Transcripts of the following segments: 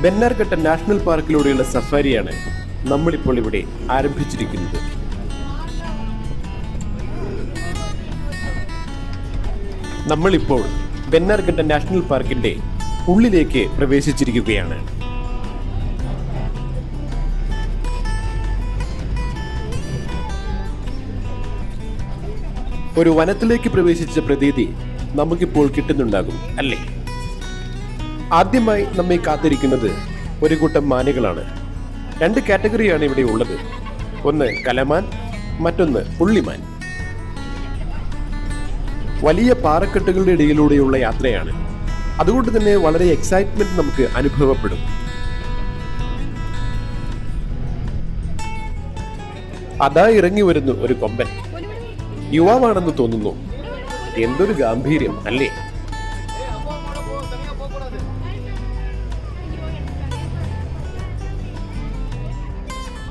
Bannerghatta national പാർക്കിലൂടെയുള്ള സഫാരിയാണ് നമ്മളിപ്പോൾ ഇവിടെ ആരംഭിച്ചിരിക്കുന്നത്. നമ്മളിപ്പോൾ ബെന്നാർഘട്ട നാഷണൽ പാർക്കിന്റെ ഉള്ളിലേക്ക് പ്രവേശിച്ചിരിക്കുകയാണ്. ഒരു വനത്തിലേക്ക് പ്രവേശിച്ച പ്രതീതി നമുക്കിപ്പോൾ കിട്ടുന്നുണ്ടാകും അല്ലേ? ആദ്യമായി നമ്മെ കാത്തിരിക്കുന്നത് ഒരു കൂട്ടം മാനുകളാണ്. രണ്ട് കാറ്റഗറിയാണ് ഇവിടെ ഉള്ളത്. ഒന്ന് കലമാൻ, മറ്റൊന്ന് പുള്ളിമാൻ. വലിയ പാറക്കെട്ടുകളുടെ ഇടയിലൂടെയുള്ള യാത്രയാണ്. അതുകൊണ്ട് തന്നെ വളരെ എക്സൈറ്റ്മെന്റ് നമുക്ക് അനുഭവപ്പെടും. അതാ ഇറങ്ങി വരുന്നു ഒരു കൊമ്പൻ. യുവാവാണെന്ന് തോന്നുന്നു. എന്തൊരു ഗാംഭീര്യം അല്ലേ?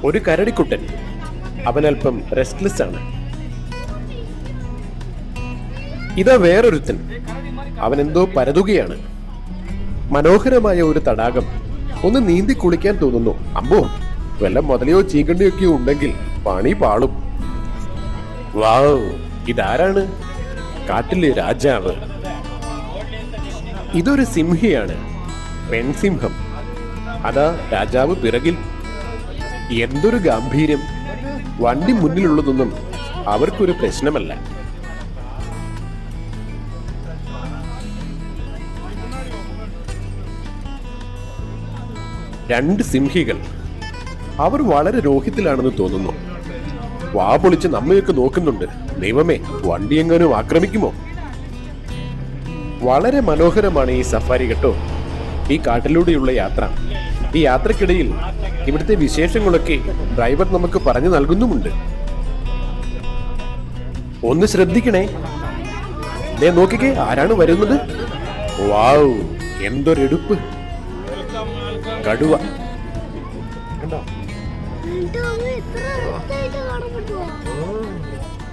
ഒരു കരടിക്കുട്ടൻ. അവനൽപ്പം റെസ്റ്റ്ലെസ് ആണ്. ഇതാ വേറൊരുത്തൻ. അവൻ എന്തോ പരതുകയാണ്. മനോഹരമായ ഒരു തടാകം. ഒന്ന് നീന്തി കുളിക്കാൻ തോന്നുന്നു. അമ്പോ, വല്ല മുതലയോ ചീങ്കണ്ടിയൊക്കെയോ ഉണ്ടെങ്കിൽ പണി പാളും. വാവ്, ഇതാരാണ്? കാട്ടിലെ രാജാവ്. ഇതൊരു സിംഹിയാണ്, പെൺസിംഹം. അതാ രാജാവ് പിറകിൽ. എന്തൊരു ഗാംഭീര്യം! വണ്ടി മുന്നിലുള്ളതൊന്നും അവർക്കൊരു പ്രശ്നമല്ല. രണ്ട് സിംഹികൾ. അവർ വളരെ രോഹിത്തിലാണെന്ന് തോന്നുന്നു. വാ പൊളിച്ച് നമ്മയൊക്കെ നോക്കുന്നുണ്ട്. ദൈവമേ, വണ്ടി എങ്ങാനും ആക്രമിക്കുമോ? വളരെ മനോഹരമാണ് ഈ സഫാരി കേട്ടോ. ഈ കാട്ടിലൂടെയുള്ള യാത്ര. ഈ യാത്രക്കിടയിൽ ഇവിടുത്തെ വിശേഷങ്ങളൊക്കെ ഡ്രൈവർ നമുക്ക് പറഞ്ഞു നൽകുന്നുമുണ്ട്. ഒന്ന് ശ്രദ്ധിക്കണേ. ദേ നോക്കിക്കേ, ആരാണ് വരുന്നത്? വാവ്, എന്തൊരെടുപ്പ്! കടുവ.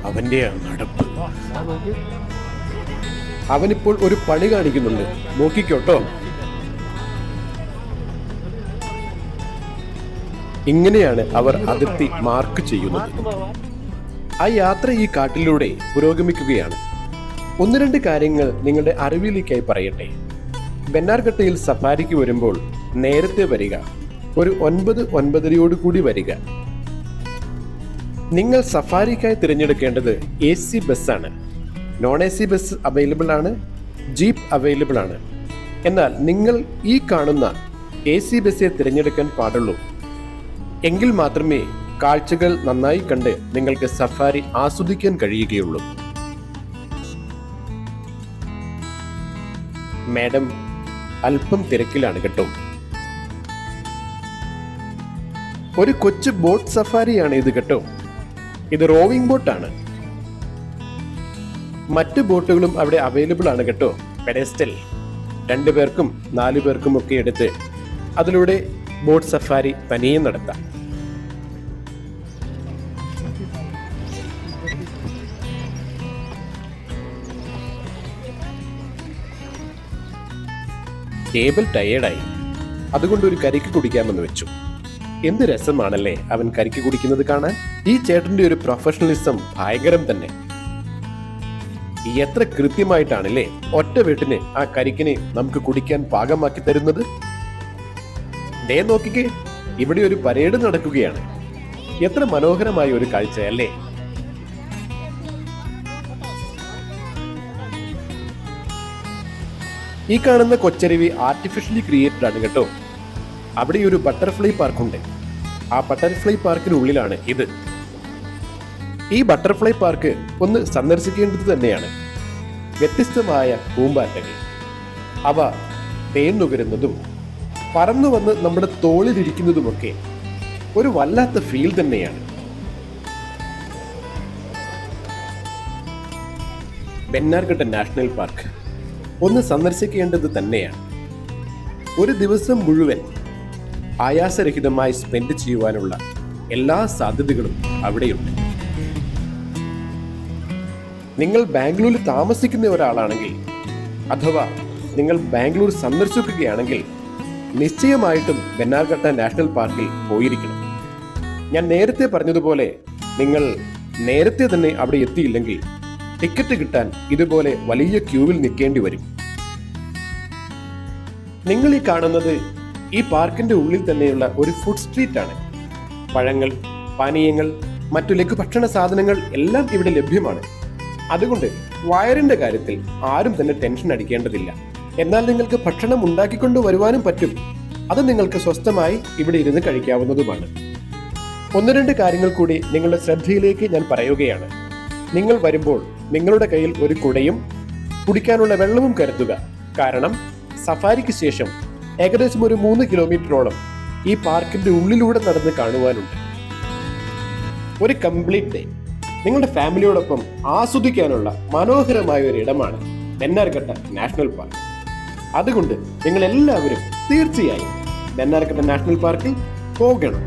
അവന്റെ നടപ്പ്. അവനിപ്പോൾ ഒരു പണി കാണിക്കുന്നുണ്ട്. നോക്കിക്കോട്ടോ. ഇങ്ങനെയാണ് അവർ അതിർത്തി മാർക്ക് ചെയ്യുന്നത്. ആ യാത്ര ഈ കാട്ടിലൂടെ പുരോഗമിക്കുകയാണ്. ഒന്ന് രണ്ട് കാര്യങ്ങൾ നിങ്ങളുടെ അറിവിലേക്കായി പറയട്ടെ. ബെന്നാർഘട്ടയിൽ സഫാരിക്ക് വരുമ്പോൾ നേരത്തെ വരിക. ഒരു 9-9:30 കൂടി വരിക. നിങ്ങൾ സഫാരിക്കായി തിരഞ്ഞെടുക്കേണ്ടത് AC ബസ്സാണ്. നോൺ AC ബസ് അവൈലബിൾ ആണ്, ജീപ്പ് അവൈലബിൾ ആണ്. എന്നാൽ നിങ്ങൾ ഈ കാണുന്ന AC ബസ്സേ തിരഞ്ഞെടുക്കാൻ പാടുള്ളൂ. എങ്കിൽ മാത്രമേ കാഴ്ചകൾ നന്നായി കണ്ട് നിങ്ങൾക്ക് സഫാരി ആസ്വദിക്കാൻ കഴിയുകയുള്ളൂ. മാഡം അല്പം തിരക്കിലാണ് കേട്ടോ. ഒരു കൊച്ചു ബോട്ട് സഫാരിയാണ് ഇത് കേട്ടോ. ഇത് റോവിംഗ് ബോട്ടാണ്. മറ്റ് ബോട്ടുകളും അവിടെ അവൈലബിൾ ആണ് കേട്ടോ. പെഡസ്റ്റൽ 2 പേർക്കും 4 പേർക്കും ഒക്കെ എടുത്ത് അതിലൂടെ ബോട്ട് സഫാരി തനിയെ നടത്താം. ടേബിൾ ടയേർഡായി. അതുകൊണ്ട് ഒരു കരിക്ക് കുടിക്കാമെന്ന് വെച്ചു. എന്ത് രസമാണല്ലേ അവൻ കരിക്ക് കുടിക്കുന്നത് കാണാൻ. ഈ ചേട്ടന്റെ ഒരു പ്രൊഫഷണലിസം ഭയങ്കരം തന്നെ. എത്ര കൃത്യമായിട്ടാണല്ലേ ഒറ്റ വീട്ടിന് ആ കരിക്കിനെ നമുക്ക് കുടിക്കാൻ പാകമാക്കി തരുന്നത്. ദേ നോക്കിക്കേ, ഇവിടെ ഒരു പരേഡ് നടക്കുകയാണ്. എത്ര മനോഹരമായ ഒരു കാഴ്ച അല്ലേ? ഈ കാണുന്ന കൊച്ചരുവി ആർട്ടിഫിഷ്യലി ക്രിയേറ്റഡ് ആണ് കേട്ടോ. അവിടെ ഒരു ബട്ടർഫ്ലൈ പാർക്കുണ്ട്. ആ ബട്ടർഫ്ലൈ പാർക്കിനുള്ളിലാണ് ഇത്. ഈ ബട്ടർഫ്ലൈ പാർക്ക് ഒന്ന് സന്ദർശിക്കേണ്ടത് തന്നെയാണ്. വ്യത്യസ്തമായ പൂമ്പാറ്റകൾ. അവ തേൻ നുകരുന്നതും പറന്നു വന്ന് നമ്മുടെ തോളിലിരിക്കുന്നതുമൊക്കെ ഒരു വല്ലാത്ത ഫീൽ തന്നെയാണ്. ബെന്നാർഘട്ട നാഷണൽ പാർക്ക് ഒന്ന് സന്ദർശിക്കേണ്ടത് തന്നെയാണ്. ഒരു ദിവസം മുഴുവൻ ആയാസരഹിതമായി സ്പെൻഡ് ചെയ്യുവാനുള്ള എല്ലാ സാധ്യതകളും അവിടെയുണ്ട്. നിങ്ങൾ ബാംഗ്ലൂരിൽ താമസിക്കുന്ന ഒരാളാണെങ്കിൽ അഥവാ നിങ്ങൾ ബാംഗ്ലൂർ സന്ദർശിക്കുകയാണെങ്കിൽ നിശ്ചയമായിട്ടും ബെന്നാർഘട്ട നാഷണൽ പാർക്കിൽ പോയിരിക്കണം. ഞാൻ നേരത്തെ പറഞ്ഞതുപോലെ നിങ്ങൾ നേരത്തെ തന്നെ അവിടെ എത്തിയില്ലെങ്കിൽ ടിക്കറ്റ് കിട്ടാൻ ഇതുപോലെ വലിയ ക്യൂവിൽ നിൽക്കേണ്ടി വരും. നിങ്ങൾ ഈ കാണുന്നത് ഈ പാർക്കിന്റെ ഉള്ളിൽ തന്നെയുള്ള ഒരു ഫുഡ് സ്ട്രീറ്റ് ആണ്. പഴങ്ങൾ, പാനീയങ്ങൾ, മറ്റു ലഘുഭക്ഷണ സാധനങ്ങൾ എല്ലാം ഇവിടെ ലഭ്യമാണ്. അതുകൊണ്ട് വയറിന്റെ കാര്യത്തിൽ ആരും തന്നെ ടെൻഷൻ അടിക്കേണ്ടതില്ല. എന്നാൽ നിങ്ങൾക്ക് ഭക്ഷണം ഉണ്ടാക്കിക്കൊണ്ട് വരുവാനും പറ്റും. അത് നിങ്ങൾക്ക് സ്വസ്ഥമായി ഇവിടെ ഇരുന്ന് കഴിക്കാവുന്നതുമാണ്. ഒന്ന് രണ്ട് കാര്യങ്ങൾ കൂടി നിങ്ങളുടെ ശ്രദ്ധയിലേക്ക് ഞാൻ പറയുകയാണ്. നിങ്ങൾ വരുമ്പോൾ നിങ്ങളുടെ കയ്യിൽ ഒരു കുടയും കുടിക്കാനുള്ള വെള്ളവും കരുതുക. കാരണം സഫാരിക്ക് ശേഷം ഏകദേശം ഒരു 3 കിലോമീറ്ററോളം ഈ പാർക്കിന്റെ ഉള്ളിലൂടെ നടന്ന് കാണുവാനുണ്ട്. ഒരു കംപ്ലീറ്റ് ഡേ നിങ്ങളുടെ ഫാമിലിയോടൊപ്പം ആസ്വദിക്കാനുള്ള മനോഹരമായ ഒരു ഇടമാണ് ബെന്നാർഘട്ട നാഷണൽ പാർക്ക്. അതുകൊണ്ട് നിങ്ങൾ എല്ലാവരും തീർച്ചയായും ബെന്നാർഘട്ട നാഷണൽ പാർക്കിൽ പോകണം.